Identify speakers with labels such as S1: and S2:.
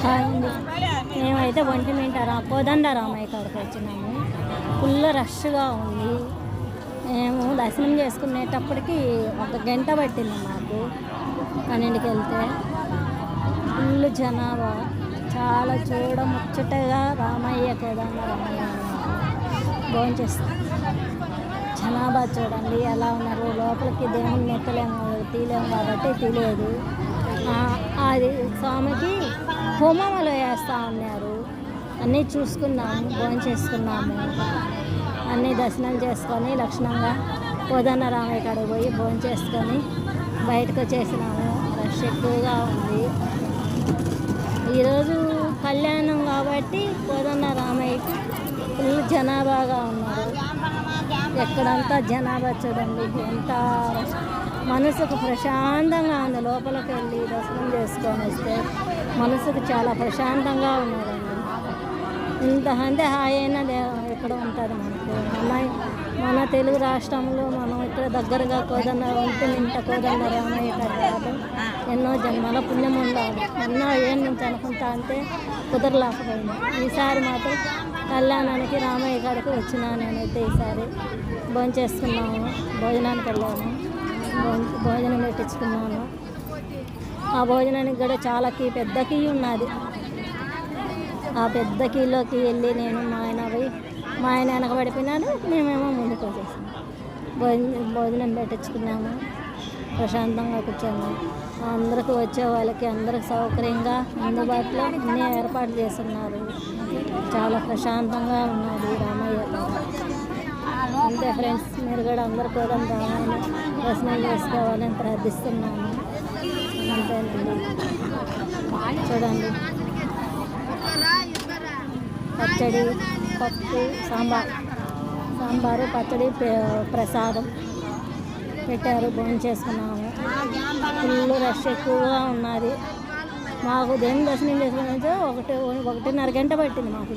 S1: Hi అండి. మేమైతే ఒంటిమింట కోదండరామయ్య కాడికి వచ్చినాము. ఫుల్ రష్గా ఉంది. మేము దర్శనం చేసుకునేటప్పటికి 1 గంట పట్టింది మాకు. 12కి వెళ్తే ఫుల్ జనాభా, చాలా చూడముచ్చటగా రామయ్య కోదండరామయ్య భోంచేస్తాం. జనాభా చూడండి ఎలా ఉన్నారు. లోపలికి దేవుని తీలేము కాబట్టి తెలియదు. అది స్వామికి హోమములు వేస్తూ ఉన్నారు. అన్నీ చూసుకున్నాము, భోంచేసుకున్నాము. అన్నీ దర్శనం చేసుకొని లక్షణంగా కోదండరామయ్య కాడికి పోయి భోంచేసుకొని బయటకు వచ్చేసినాము. రష్ ఎక్కువగా ఉంది. ఈరోజు కళ్యాణం కాబట్టి కోదండరామయ్యకి ఫుల్ జనాభాగా ఉన్నారు. ఎక్కడంతా జనాభా చూడండి ఎంత మనసుకు ప్రశాంతంగా ఉంది. లోపలికి వెళ్ళి దర్శనం చేసుకొని వస్తే మనసుకు చాలా ప్రశాంతంగా ఉన్నదండి. ఇంతకంటే హాయి అయినా ఎక్కడ ఉంటుంది మనకు. మన తెలుగు రాష్ట్రంలో మనం ఇక్కడ దగ్గరగా ఒంటిమింట కోదండరామయ్య గారు ఎన్నో జన్మల పుణ్యం ఉండాలి. ఎన్నో ఏళ్ళ నుంచి అనుకుంటా అంటే కుదరలేకపోయింది. ఈసారి మాత్రం కళ్యాణానికి రామయ్య గారికి వచ్చినా. నేనైతే ఈసారి భోంచేసుకున్నాము. భోజనానికి వెళ్ళాము. భోజనం పెట్టించుకున్నాను. ఆ భోజనానికి కూడా చాలా పెద్ద కీ ఉన్నది. ఆ పెద్ద కీలోకి వెళ్ళి నేను మా ఆయన వెనకబడిపోయినాడు. మేమేమో ముందుకు వచ్చేసాము. భోజనం పెట్టించుకున్నాము. ప్రశాంతంగా కూర్చొని అందరికి వచ్చే వాళ్ళకి అందరికి సౌకర్యంగా అందుబాటులో అన్నీ ఏర్పాటు చేస్తున్నారు. చాలా ప్రశాంతంగా ఉన్నది రామయ్య. అంతే ఫ్రెండ్స్, మీరు కూడా అందరు కోదండరామయ్యని దర్శనం చేసుకోవాలని ప్రార్థిస్తున్నాను. అంతేనండి. చూడండి, పచ్చడి, పప్పు, సాంబారు, పచ్చడి, ప్రసాదం పెట్టారు. భోజనం చేసుకున్నాము. ఫుల్ రష్ ఎక్కువగా ఉన్నది. మాకు దేవుని దర్శనం చేసుకుని 1.5 గంట పట్టింది మాకు.